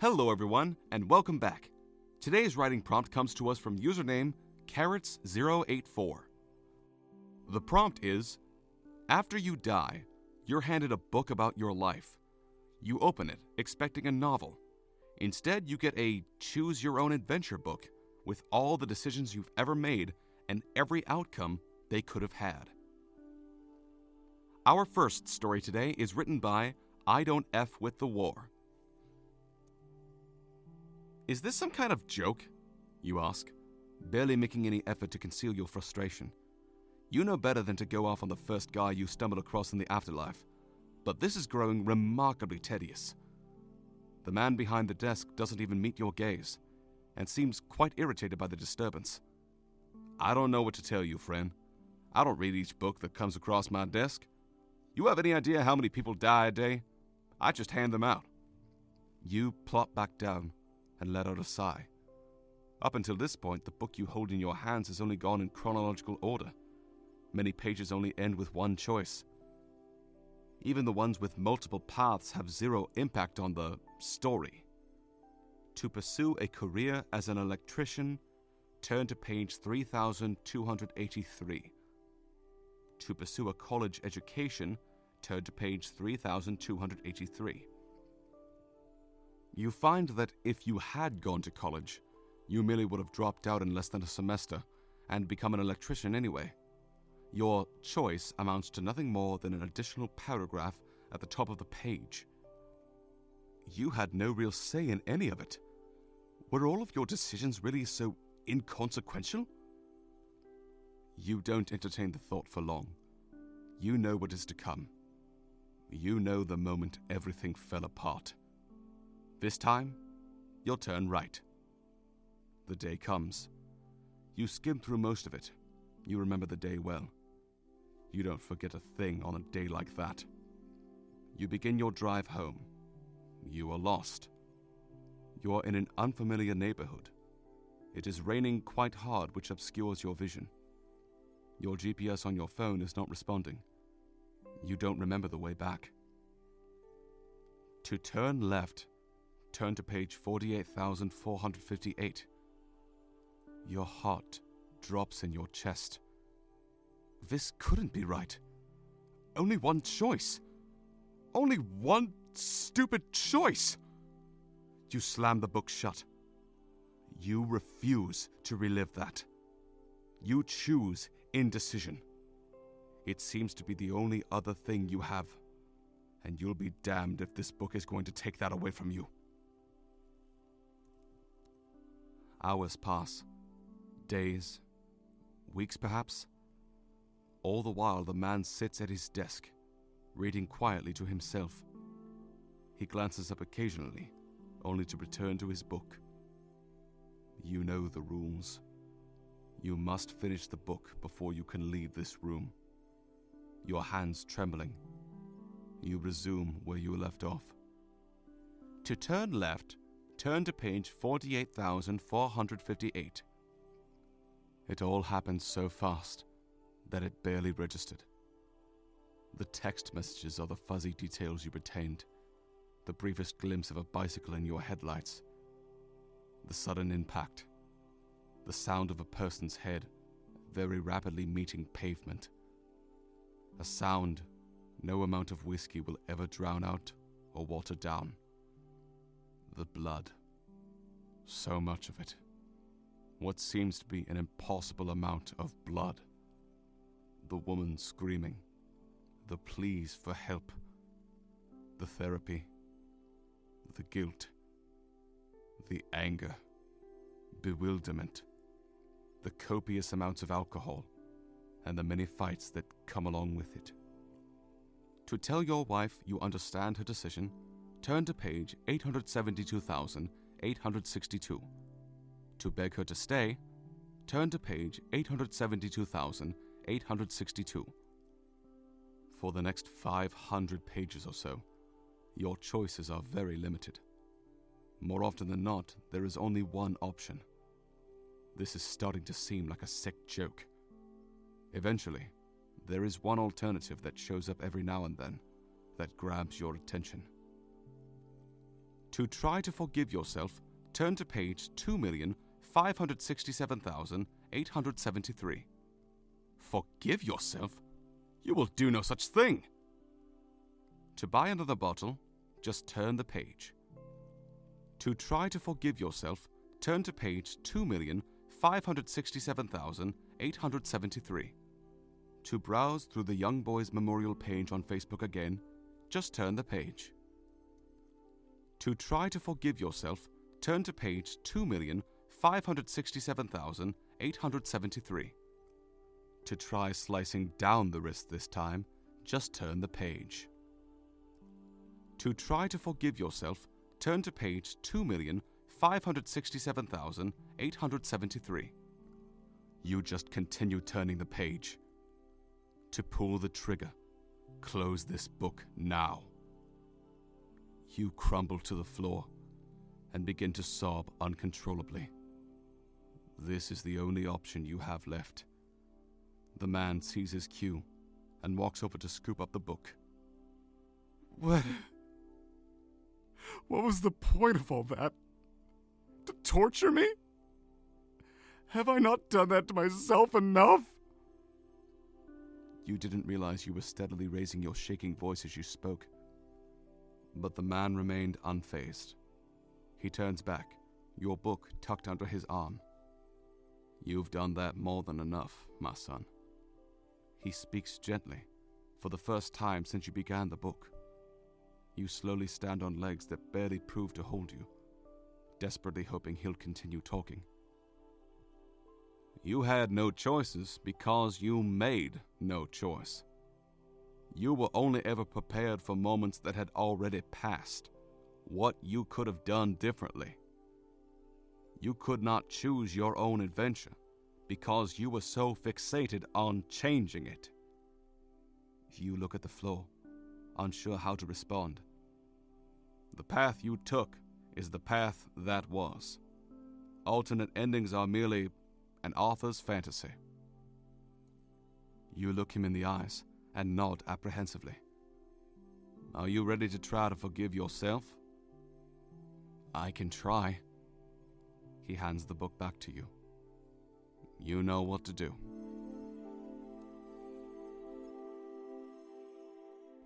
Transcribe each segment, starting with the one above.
Hello everyone, and welcome back. Today's writing prompt comes to us from username Carrots084. The prompt is, after you die, you're handed a book about your life. You open it, expecting a novel. Instead, you get a choose-your-own-adventure book with all the decisions you've ever made and every outcome they could have had. Our first story today is written by I Don't F With The War. Is this some kind of joke? You ask, barely making any effort to conceal your frustration. You know better than to go off on the first guy you stumble across in the afterlife, but this is growing remarkably tedious. The man behind the desk doesn't even meet your gaze, and seems quite irritated by the disturbance. I don't know what to tell you, friend. I don't read each book that comes across my desk. You have any idea how many people die a day? I just hand them out. You plop back down and let out a sigh. Up until this point, the book you hold in your hands has only gone in chronological order. Many pages only end with one choice. Even the ones with multiple paths have zero impact on the story. To pursue a career as an electrician, turn to page 3283. To pursue a college education, turn to page 3283. You find that if you had gone to college, you merely would have dropped out in less than a semester and become an electrician anyway. Your choice amounts to nothing more than an additional paragraph at the top of the page. You had no real say in any of it. Were all of your decisions really so inconsequential? You don't entertain the thought for long. You know what is to come. You know the moment everything fell apart. This time, you'll turn right. The day comes. You skim through most of it. You remember the day well. You don't forget a thing on a day like that. You begin your drive home. You are lost. You are in an unfamiliar neighborhood. It is raining quite hard, which obscures your vision. Your GPS on your phone is not responding. You don't remember the way back. To turn left, turn to page 48,458. Your heart drops in your chest. This couldn't be right. Only one choice. Only one stupid choice. You slam the book shut. You refuse to relive that. You choose indecision. It seems to be the only other thing you have, and you'll be damned if this book is going to take that away from you. Hours pass. Days. Weeks, perhaps. All the while, the man sits at his desk, reading quietly to himself. He glances up occasionally, only to return to his book. You know the rules. You must finish the book before you can leave this room. Your hands trembling, you resume where you left off. To turn left, turn to page 48,458. It all happened so fast that it barely registered. The text messages are the fuzzy details you retained, the briefest glimpse of a bicycle in your headlights, the sudden impact, the sound of a person's head very rapidly meeting pavement, a sound no amount of whiskey will ever drown out or water down. The blood. So much of it. What seems to be an impossible amount of blood. The woman screaming. The pleas for help. The therapy. The guilt. The anger. Bewilderment. The copious amounts of alcohol. And the many fights that come along with it. To tell your wife you understand her decision, turn to page 872,862. To beg her to stay, turn to page 872,862. For the next 500 pages or so, your choices are very limited. More often than not, there is only one option. This is starting to seem like a sick joke. Eventually, there is one alternative that shows up every now and then that grabs your attention. To try to forgive yourself, turn to page 2,567,873. Forgive yourself? You will do no such thing. To buy another bottle, just turn the page. To try to forgive yourself, turn to page 2,567,873. To browse through the Young Boys Memorial page on Facebook again, just turn the page. To try to forgive yourself, turn to page 2,567,873. To try slicing down the wrist this time, just turn the page. To try to forgive yourself, turn to page 2,567,873. You just continue turning the page. To pull the trigger, close this book now. You crumble to the floor and begin to sob uncontrollably. This is the only option you have left. The man sees his cue and walks over to scoop up the book. What was the point of all that? To torture me? Have I not done that to myself enough? You didn't realize you were steadily raising your shaking voice as you spoke. But the man remained unfazed. He turns back, your book tucked under his arm. You've done that more than enough, my son. He speaks gently, for the first time since you began the book. You slowly stand on legs that barely prove to hold you, desperately hoping he'll continue talking. You had no choices because you made no choice. You were only ever prepared for moments that had already passed, what you could have done differently. You could not choose your own adventure because you were so fixated on changing it. You look at the floor, unsure how to respond. The path you took is the path that was. Alternate endings are merely an author's fantasy. You look him in the eyes and nod apprehensively. Are you ready to try to forgive yourself? I can try. He hands the book back to you. You know what to do.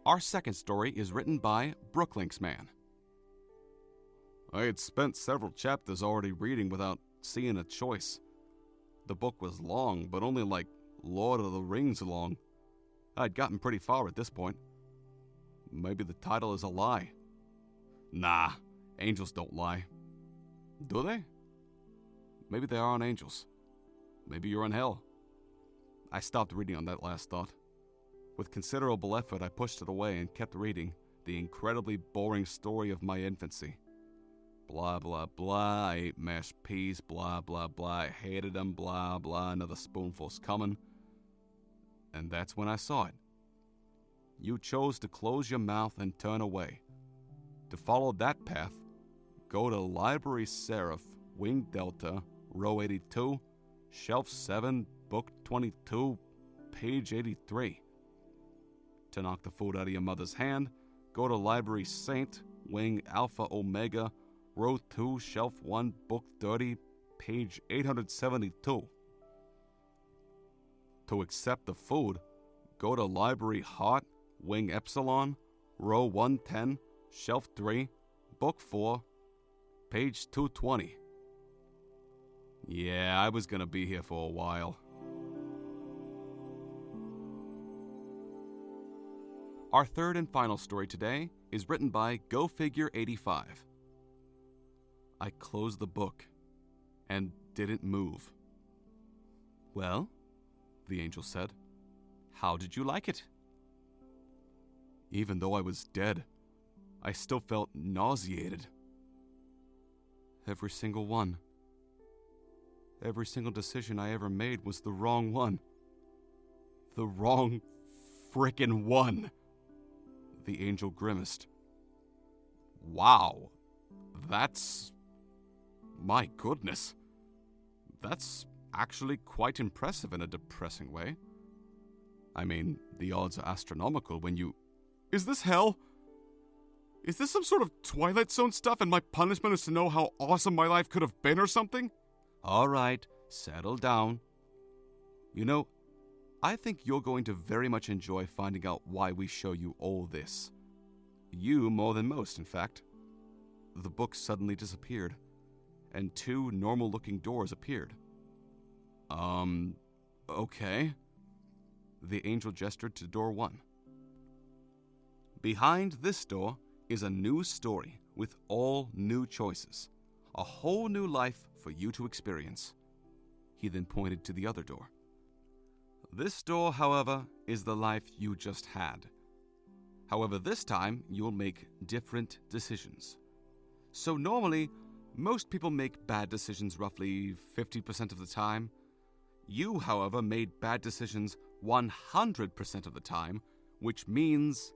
Our second story is written by Brooklinks Man. I had spent several chapters already reading without seeing a choice. The book was long, but only like Lord of the Rings long. I'd gotten pretty far at this point. Maybe the title is a lie. Nah, angels don't lie. Do they? Maybe they aren't angels. Maybe you're in hell. I stopped reading on that last thought. With considerable effort, I pushed it away and kept reading the incredibly boring story of my infancy. Blah, blah, blah, I ate mashed peas, blah, blah, blah, I hated them, blah, blah, another spoonful's coming. And that's when I saw it. You chose to close your mouth and turn away. To follow that path, go to Library Seraph, Wing Delta, row 82, shelf 7, book 22, page 83. To knock the food out of your mother's hand, go to Library Saint, Wing Alpha Omega, row 2, shelf 1, book 30, page 872. To accept the food, go to Library Heart, Wing Epsilon, row 110, shelf 3, book 4, page 220. Yeah, I was gonna be here for a while. Our third and final story today is written by Go Figure 85. I closed the book and didn't move. Well, the angel said, how did you like it? Even though I was dead, I still felt nauseated. Every single one. Every single decision I ever made was the wrong one. The wrong frickin' one. The angel grimaced. Wow, that's... my goodness. That's actually quite impressive in a depressing way. I mean, the odds are astronomical when you... Is this hell? Is this some sort of Twilight Zone stuff and my punishment is to know how awesome my life could have been or something? All right, settle down. You know, I think you're going to very much enjoy finding out why we show you all this. You more than most, in fact. The book suddenly disappeared, and 2 normal-looking doors appeared. Okay. The angel gestured to door 1. Behind this door is a new story with all new choices. A whole new life for you to experience. He then pointed to the other door. This door, however, is the life you just had. However, this time you'll make different decisions. So normally, most people make bad decisions roughly 50% of the time. You, however, made bad decisions 100% of the time, which means...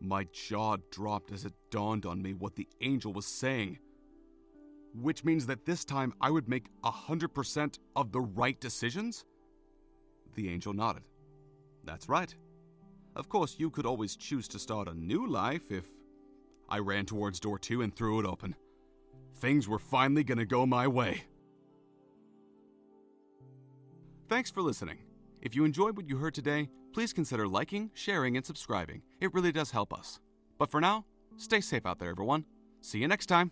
My jaw dropped as it dawned on me what the angel was saying. Which means that this time I would make 100% of the right decisions? The angel nodded. That's right. Of course, you could always choose to start a new life if... I ran towards door 2 and threw it open. Things were finally gonna go my way. Thanks for listening. If you enjoyed what you heard today, please consider liking, sharing, and subscribing. It really does help us. But for now, stay safe out there, everyone. See you next time.